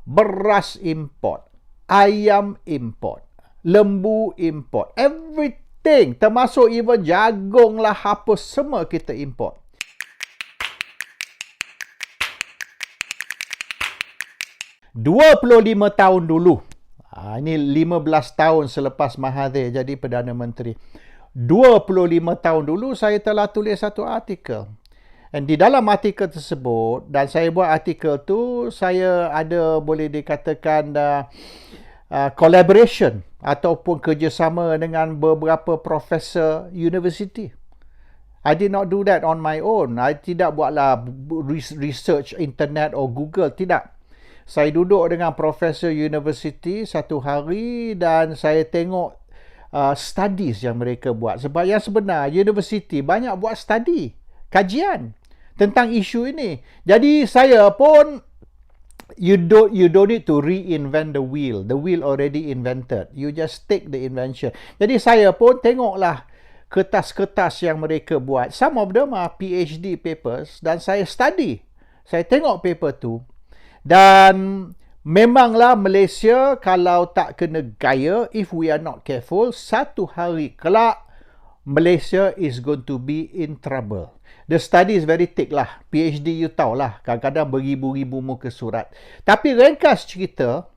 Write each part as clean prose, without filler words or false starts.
beras import, ayam import, lembu import, everything, termasuk even jagung lah, apa semua kita import. ...25 tahun dulu, ini 15 tahun selepas Mahathir jadi Perdana Menteri, 25 tahun dulu saya telah tulis satu artikel. Dan di dalam artikel tersebut, dan saya buat artikel tu, saya ada boleh dikatakan collaboration ataupun kerjasama dengan beberapa profesor universiti. I did not do that on my own. I tidak buatlah research internet or Google, tidak. Saya duduk dengan profesor universiti satu hari dan saya tengok studies yang mereka buat. Sebab yang sebenar, universiti banyak buat study, kajian tentang isu ini. Jadi saya pun, you don't need to reinvent the wheel. The wheel already invented. You just take the invention. Jadi saya pun tengoklah kertas-kertas yang mereka buat. Some of them are PhD papers dan saya study. Saya tengok paper tu. Dan memanglah Malaysia kalau tak kena gaya, if we are not careful, satu hari kelak Malaysia is going to be in trouble. The study is very thick lah. PhD you tahulah, kadang-kadang beribu-ribu muka surat. Tapi ringkas cerita,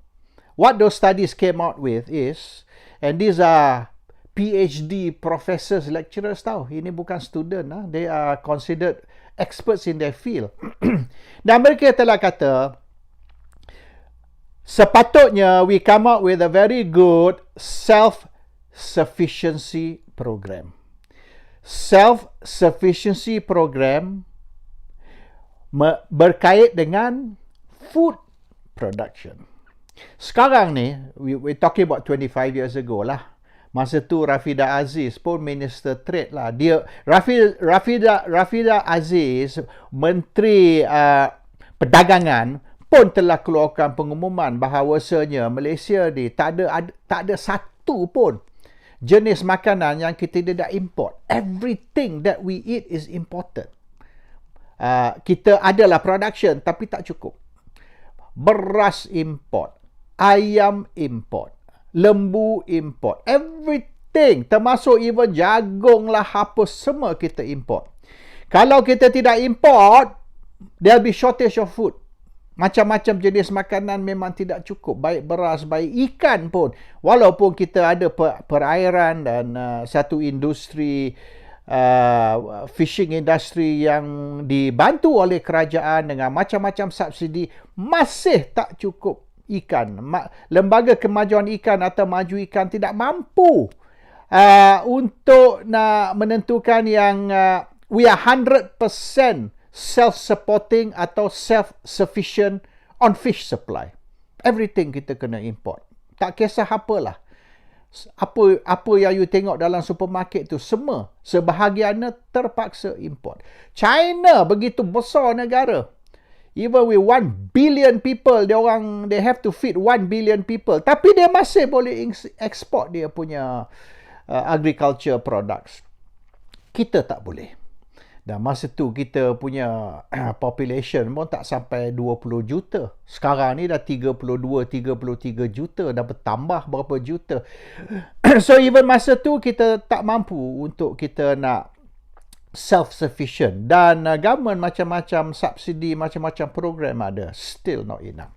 what those studies came out with is, and these are PhD professors, lecturers tahu. Ini bukan student, they are considered experts in their field. Dan mereka telah kata, sepatutnya we come up with a very good self-sufficiency program. Self-sufficiency program berkait dengan food production. Sekarang ni, we're talking about 25 years ago lah. Masa tu Rafidah Aziz pun Minister Trade lah. Rafidah Aziz, Menteri Perdagangan, pun telah keluarkan pengumuman bahawasanya Malaysia ni tak ada satu pun jenis makanan yang kita tidak import. Everything that we eat is imported. Kita adalah production tapi tak cukup. Beras import, ayam import, lembu import, everything, termasuk even jagung lah, apa semua kita import. Kalau kita tidak import, there'll be shortage of food. Macam-macam jenis makanan memang tidak cukup. Baik beras, baik ikan pun. Walaupun kita ada perairan dan satu industri, fishing industry yang dibantu oleh kerajaan dengan macam-macam subsidi, masih tak cukup ikan. Lembaga Kemajuan Ikan atau Maju Ikan tidak mampu untuk nak menentukan yang we are 100% self-supporting atau self-sufficient on fish supply. Everything kita kena import. Tak kisah apalah. Apa yang you tengok dalam supermarket tu, semua sebahagiannya terpaksa import. China begitu besar negara. Even with 1 billion people, they have to feed 1 billion people. Tapi dia masih boleh export dia punya agriculture products. Kita tak boleh. Dan masa tu kita punya population pun tak sampai 20 juta. Sekarang ni dah 32-33 juta. Dah bertambah berapa juta. So even masa tu kita tak mampu untuk kita nak self-sufficient. Dan government macam-macam subsidi, macam-macam program ada. Still not enough.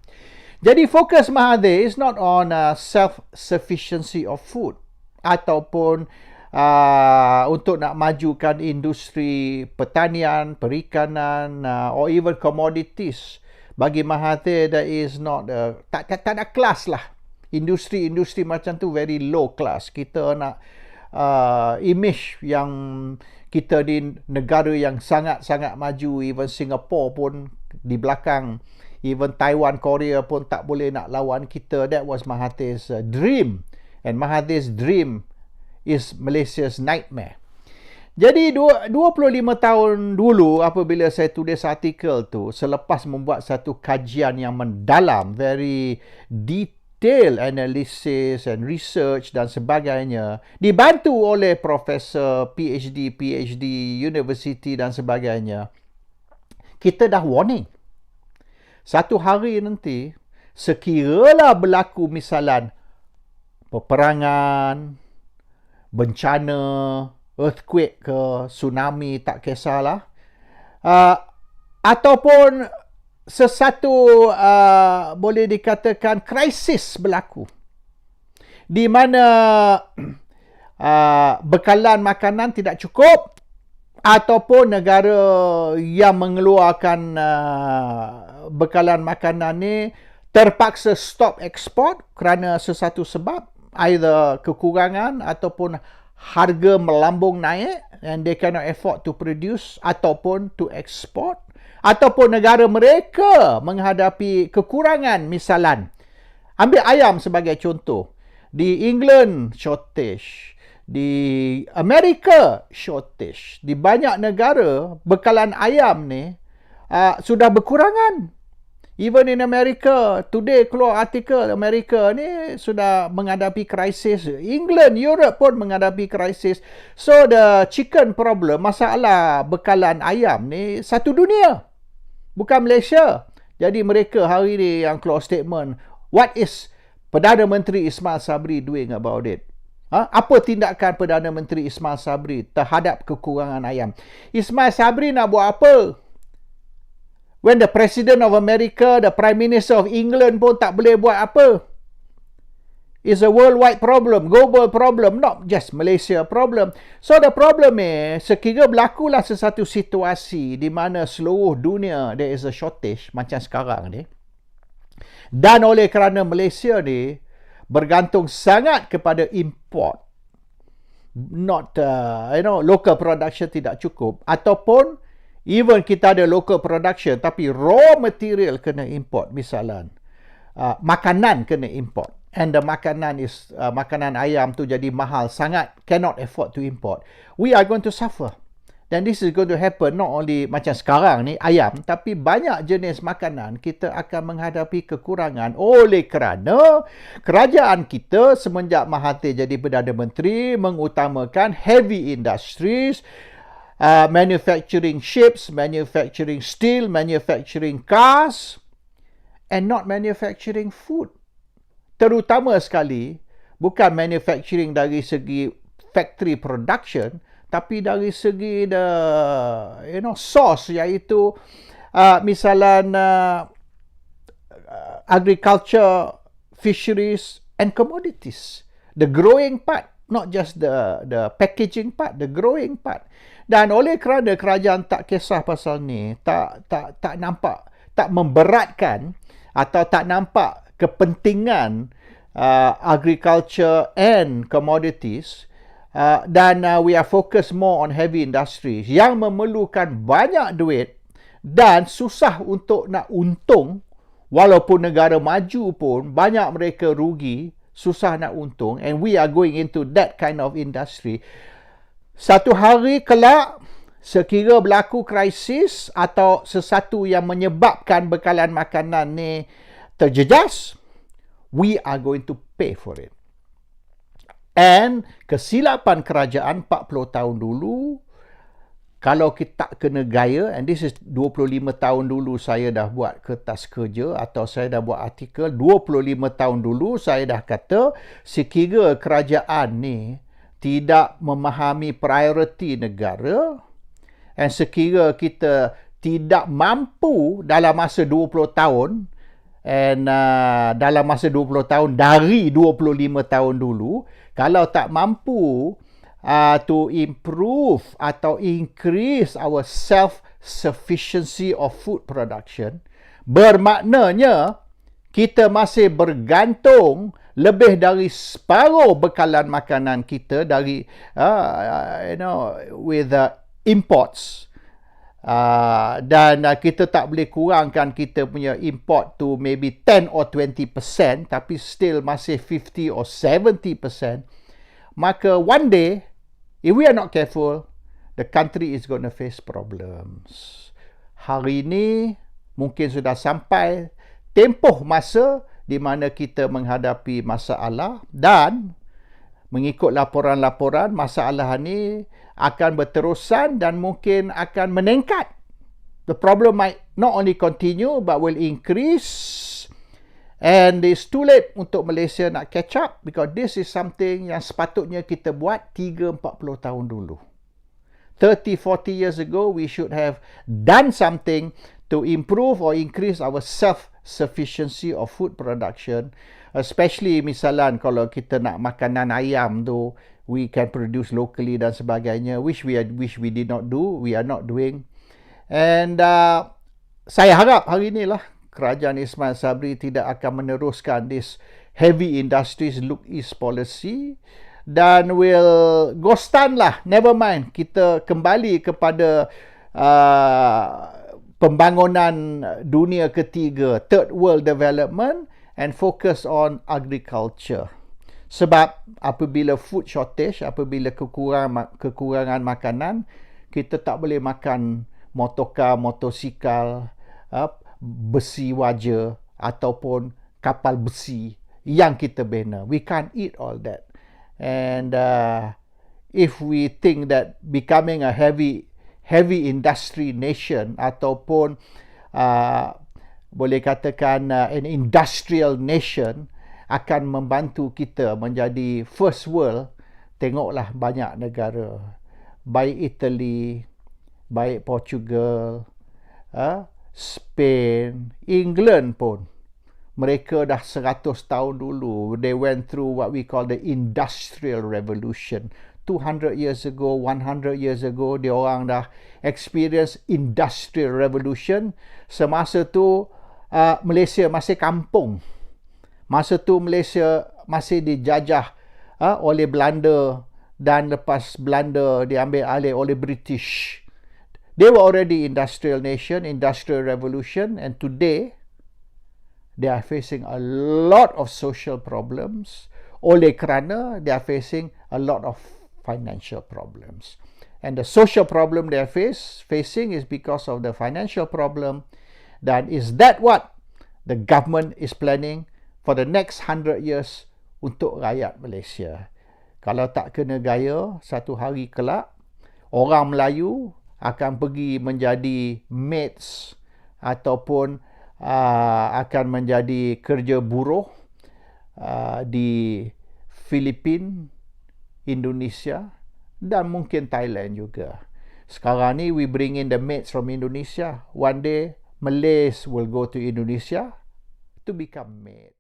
Jadi fokus Mahathir is not on self-sufficiency of food. Ataupun untuk nak majukan industri pertanian, perikanan, or even commodities. Bagi Mahathir, that is not tak ada kelas lah. Industri macam tu very low class. Kita nak image yang kita di negara yang sangat-sangat maju. Even Singapore pun di belakang. Even Taiwan, Korea pun tak boleh nak lawan kita. That was Mahathir's dream. And Mahathir's dream is Malaysia's nightmare. Jadi 25 tahun dulu apabila saya tulis artikel tu, selepas membuat satu kajian yang mendalam, very detailed analysis and research dan sebagainya, dibantu oleh profesor PhD university dan sebagainya, kita dah warning. Satu hari nanti sekiralah berlaku misalan peperangan, bencana, earthquake ke, tsunami, tak kisahlah, ataupun sesuatu boleh dikatakan krisis berlaku di mana bekalan makanan tidak cukup, ataupun negara yang mengeluarkan bekalan makanan ni terpaksa stop ekspor kerana sesuatu sebab, either kekurangan ataupun harga melambung naik and they cannot afford to produce ataupun to export, ataupun negara mereka menghadapi kekurangan. Misalan, ambil ayam sebagai contoh. Di England shortage, di Amerika shortage, di banyak negara bekalan ayam ni sudah berkurangan. Even in America, today keluar artikel Amerika ni sudah menghadapi krisis. England, Europe pun menghadapi krisis. So the chicken problem, masalah bekalan ayam ni satu dunia, bukan Malaysia. Jadi mereka hari ni yang keluar statement, what is Perdana Menteri Ismail Sabri doing about it? Apa tindakan Perdana Menteri Ismail Sabri terhadap kekurangan ayam? Ismail Sabri nak buat apa? When the President of America, the Prime Minister of England pun tak boleh buat apa. It's a worldwide problem, global problem, not just Malaysia problem. So the problem is, sekiranya berlakulah sesuatu situasi di mana seluruh dunia there is a shortage macam sekarang ni, dan oleh kerana Malaysia ni bergantung sangat kepada import, not local production tidak cukup, ataupun even kita ada local production tapi raw material kena import. Misalan makanan kena import, and the makanan is makanan ayam tu jadi mahal sangat, cannot afford to import. We are going to suffer. Dan this is going to happen not only macam sekarang ni ayam, tapi banyak jenis makanan kita akan menghadapi kekurangan oleh kerana kerajaan kita semenjak Mahathir jadi Perdana Menteri mengutamakan heavy industries, manufacturing ships, manufacturing steel, manufacturing cars, and not manufacturing food. Terutama sekali, bukan manufacturing dari segi factory production, tapi dari segi the source, iaitu misalan agriculture, fisheries and commodities. The growing part, not just the packaging part, the growing part. Dan oleh kerana kerajaan tak kisah pasal ni, tak nampak, tak memberatkan atau tak nampak kepentingan agriculture and commodities, dan we are focused more on heavy industries yang memerlukan banyak duit dan susah untuk nak untung. Walaupun negara maju pun banyak mereka rugi, susah nak untung, and we are going into that kind of industry. Satu hari kelak, sekira berlaku krisis atau sesuatu yang menyebabkan bekalan makanan ni terjejas, we are going to pay for it. And kesilapan kerajaan 40 tahun dulu, kalau kita tak kena gaya, and this is 25 tahun dulu saya dah buat kertas kerja atau saya dah buat artikel, 25 tahun dulu saya dah kata, sekira kerajaan ni tidak memahami prioriti negara, and sekira kita tidak mampu dalam masa 20 tahun, and dalam masa 20 tahun dari 25 tahun dulu, kalau tak mampu to improve atau increase our self-sufficiency of food production, bermaknanya kita masih bergantung lebih dari separuh bekalan makanan kita dari with imports. Dan kita tak boleh kurangkan kita punya import to maybe 10 or 20%, tapi still masih 50 or 70%. Maka one day, if we are not careful, the country is going to face problems. Hari ini mungkin sudah sampai tempoh masa di mana kita menghadapi masalah, dan mengikut laporan-laporan, masalah ini akan berterusan dan mungkin akan meningkat. The problem might not only continue but will increase, And it's too late untuk Malaysia nak catch up because this is something yang sepatutnya kita buat 30-40 tahun dulu. 30-40 years ago, we should have done something to improve or increase our self-sufficiency of food production. Especially misalnya kalau kita nak makanan ayam tu, we can produce locally dan sebagainya, which we did not do, we are not doing. And saya harap hari inilah Kerajaan Ismail Sabri tidak akan meneruskan this heavy industries look east policy dan will go stand lah. Never mind, kita kembali kepada pembangunan dunia ketiga, third world development, and focus on agriculture. Sebab apabila food shortage, apabila kekurangan makanan, kita tak boleh makan motorkar, motosikal, besi waja ataupun kapal besi yang kita bina. We can't eat all that. And if we think that becoming a heavy industry nation ataupun boleh katakan an industrial nation akan membantu kita menjadi first world, tengoklah banyak negara, baik Italy, baik Portugal, Spain, England pun. Mereka dah 100 tahun dulu. They went through what we call the Industrial Revolution. 200 years ago, 100 years ago, dia orang dah experience Industrial Revolution. Semasa tu, Malaysia masih kampung. Masa tu Malaysia masih dijajah oleh Belanda dan lepas Belanda diambil alih oleh British. They were already industrial nation, industrial revolution, and today they are facing a lot of social problems oleh kerana they are facing a lot of financial problems. And the social problem they are facing is because of the financial problem. Dan is that what the government is planning for the next 100 years untuk rakyat Malaysia? Kalau tak kena gaya, satu hari kelak, orang Melayu akan pergi menjadi maids ataupun akan menjadi kerja buruh di Filipina, Indonesia dan mungkin Thailand juga. Sekarang ni we bring in the maids from Indonesia. One day Malays will go to Indonesia to become maid.